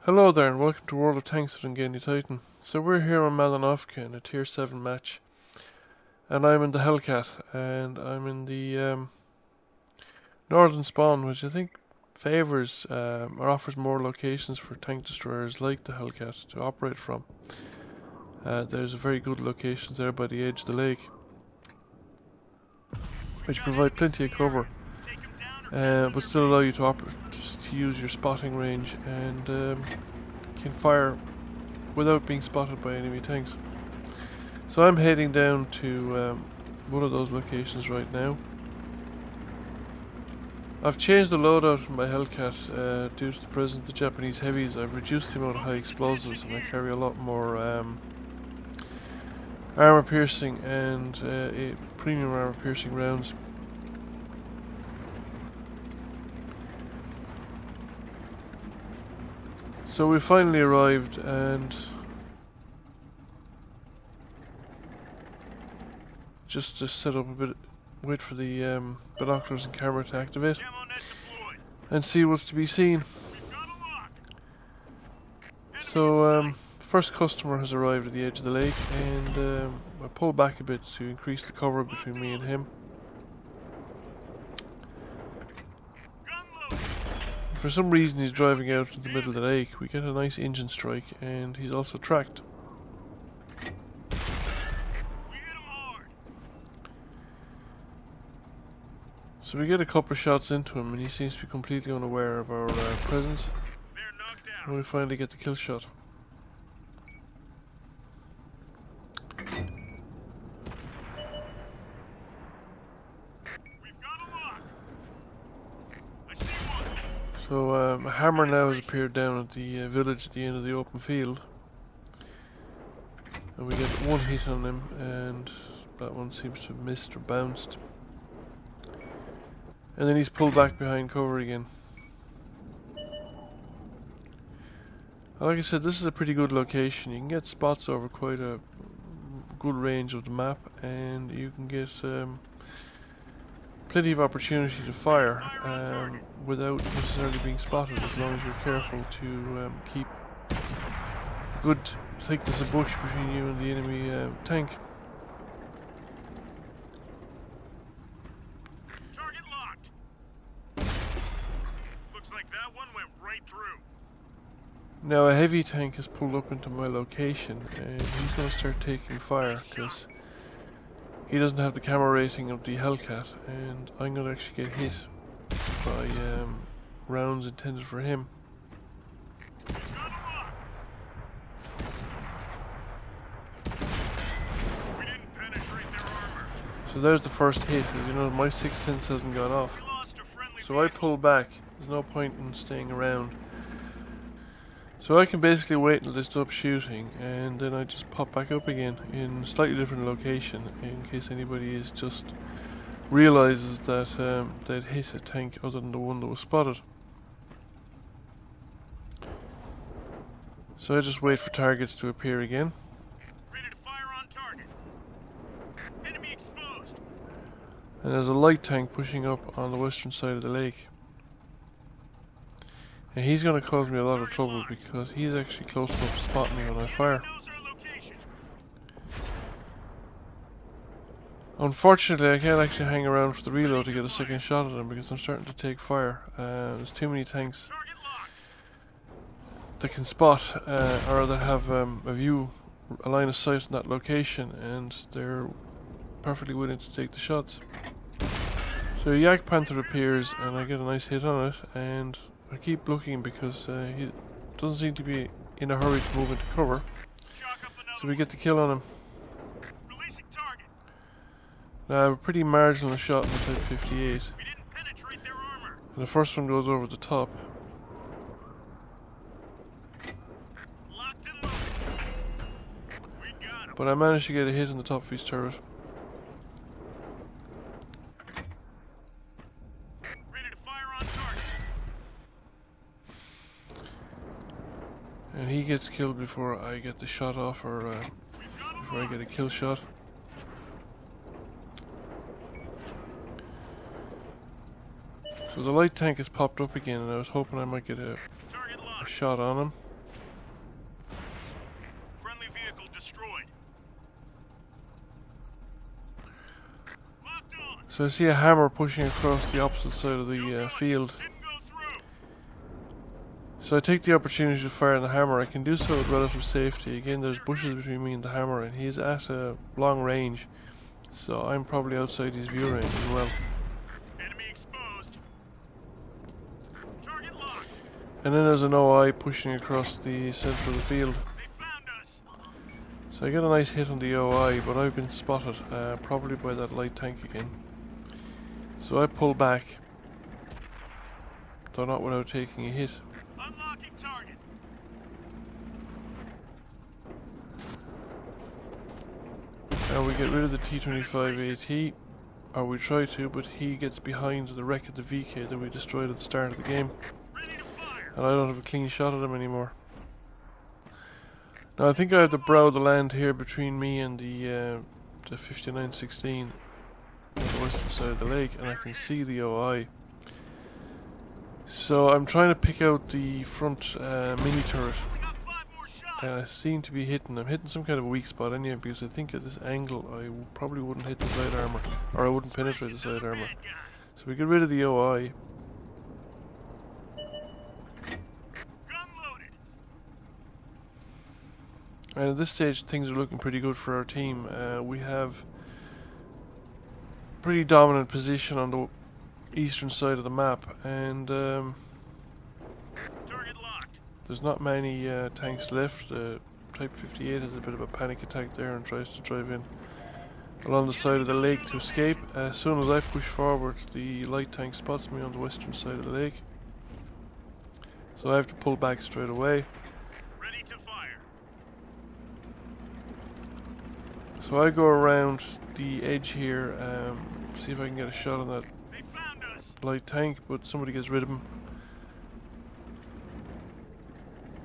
Hello there and welcome to World of Tanks with Ungainly Titan. So we're here on Malinovka in a tier 7 match. And I'm in the Hellcat and I'm in the northern spawn, which I think favours or offers more locations for tank destroyers like the Hellcat to operate from. There's very good locations there by the edge of the lake, which provide plenty of cover, but still allow you to use your spotting range and can fire without being spotted by enemy tanks. So I'm heading down to one of those locations right now. I've changed the loadout in my Hellcat due to the presence of the Japanese heavies. I've reduced the amount of high explosives and I carry a lot more armor piercing and premium armor piercing rounds. So we finally arrived and just to set up a bit, wait for the binoculars and camera to activate and see what's to be seen. So first customer has arrived at the edge of the lake and I pull back a bit to increase the cover between me and him. For some reason he's driving out to the middle of the lake. We get a nice engine strike and he's also tracked. So we get a couple of shots into him and he seems to be completely unaware of our presence. And we finally get the kill shot. So a hammer now has appeared down at the village at the end of the open field. And we get one hit on him and that one seems to have missed or bounced. And then he's pulled back behind cover again. Like I said, this is a pretty good location. You can get spots over quite a good range of the map and you can get plenty of opportunity to fire without necessarily being spotted, as long as you're careful to keep a good thickness of bush between you and the enemy tank. Target locked. Looks like that one went right through. Now a heavy tank has pulled up into my location and he's going to start taking fire because he doesn't have the camera rating of the Hellcat and I'm going to actually get hit by rounds intended for him. So there's the first hit. As you know, my sixth sense hasn't gone off. So I pull back. There's no point in staying around. So I can basically wait until they stop shooting and then I just pop back up again in a slightly different location in case anybody is just realizes that they'd hit a tank other than the one that was spotted. So I just wait for targets to appear again. Ready to fire on target. Enemy exposed. And there's a light tank pushing up on the western side of the lake. And he's going to cause me a lot of trouble because he's actually close enough to spot me when I fire. Unfortunately, I can't actually hang around for the reload to get a second shot at him because I'm starting to take fire. There's too many tanks that can spot or that have a line of sight in that location, and they're perfectly willing to take the shots. So a Yak Panther appears and I get a nice hit on it, and I keep looking because he doesn't seem to be in a hurry to move into cover. So we get the kill on him. Now a pretty marginal shot in the Type 58. And the first one goes over the top. But I managed to get a hit on the top of his turret. And he gets killed before I get the shot off, or before I get a kill shot. So the light tank has popped up again and I was hoping I might get a shot on him. So I see a hammer pushing across the opposite side of the field. Didn't go through. So I take the opportunity to fire the hammer. I can do so with relative safety. Again, there's bushes between me and the hammer, and he's at a long range. So I'm probably outside his view range as well. Enemy exposed. Target locked. And then there's an OI pushing across the center of the field. They found us. So I get a nice hit on the OI, but I've been spotted, probably by that light tank again. So I pull back, though not without taking a hit. Unlocking target. Now we get rid of the T-25 AT, or we try to, but he gets behind the wreck of the VK that we destroyed at the start of the game. Ready to fire. And I don't have a clean shot at him anymore. Now I think I have the brow of the land here between me and the 5916 on the western side of the lake, and I can see the OI. So I'm trying to pick out the front mini turret, We got 5 more shots. and I seem to be hitting. I'm hitting some kind of a weak spot anyway, because I think at this angle I probably wouldn't hit the side armor, or I wouldn't penetrate the side armor. Bad guy. So we get rid of the OI. Gun loaded. And at this stage things are looking pretty good for our team. We have pretty dominant position on the eastern side of the map, and Target locked. there's not many tanks left. Type 58 has a bit of a panic attack there and tries to drive in along the side of the lake to escape. As soon as I push forward, the light tank spots me on the western side of the lake, so I have to pull back straight away. Ready to fire. So I go around the edge here, see if I can get a shot on that They found us. light tank, but somebody gets rid of him.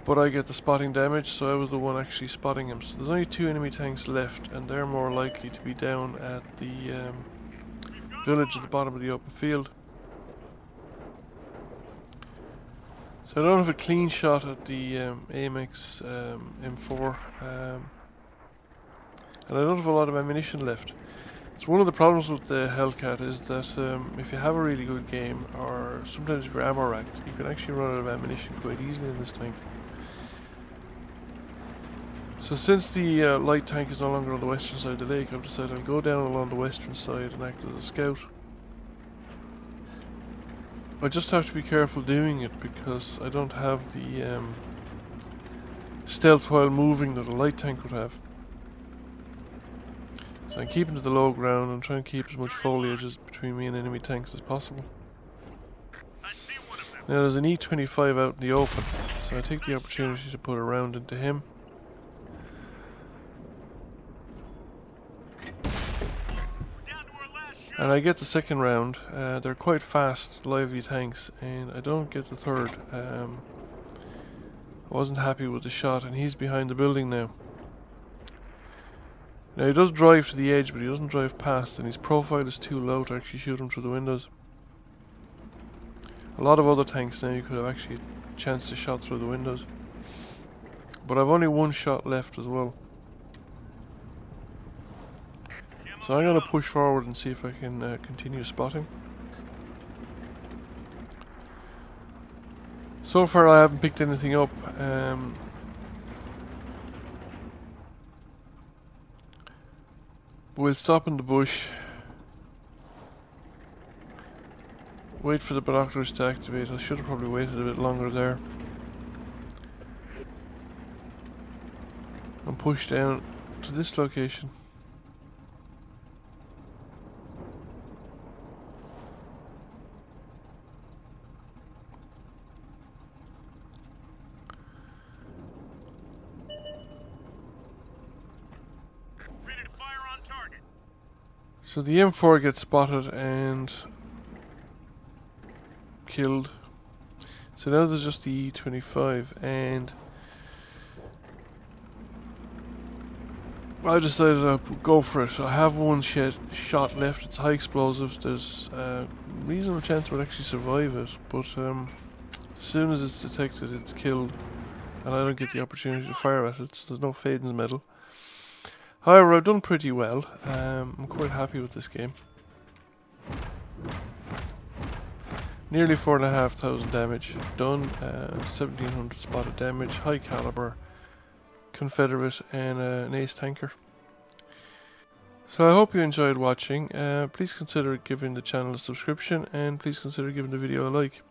But I get the spotting damage, so I was the one actually spotting him. So there's only 2 enemy tanks left, and they're more likely to be down at the village at the bottom of the open field. So I don't have a clean shot at the AMX M4, and I don't have a lot of ammunition left. So one of the problems with the Hellcat is that if you have a really good game, or sometimes if you're ammo racked, you can actually run out of ammunition quite easily in this tank. So since the light tank is no longer on the western side of the lake, I've decided I'll go down along the western side and act as a scout. I just have to be careful doing it because I don't have the stealth while moving that a light tank would have. So I'm keeping to the low ground and trying to keep as much foliage as between me and enemy tanks as possible. I see one of them. Now there's an E25 out in the open, so I take the opportunity to put a round into him. We're down to our last shot. And I get the second round. They're quite fast, lively tanks, and I don't get the third. I wasn't happy with the shot, and he's behind the building now. Now he does drive to the edge, but he doesn't drive past, and his profile is too low to actually shoot him through the windows. A lot of other tanks now you could have actually chanced a shot through the windows. But I've only one shot left as well. So I'm going to push forward and see if I can continue spotting. So far I haven't picked anything up. We'll stop in the bush. Wait for the binoculars to activate. I should have probably waited a bit longer there. And push down to this location. Ready to fire on target. So the M4 gets spotted and killed. So now there's just the E25, and I decided I'll go for it. I have one shot left. It's high explosive. There's a reasonable chance we'll actually survive it, but as soon as it's detected, it's killed, and I don't get the opportunity to fire at it. So there's no Faden's medal. However, I've done pretty well. I'm quite happy with this game. Nearly 4,500 damage done, 1,700 spotted damage, high caliber, Confederate, and an ace tanker. So I hope you enjoyed watching. Please consider giving the channel a subscription, and please consider giving the video a like.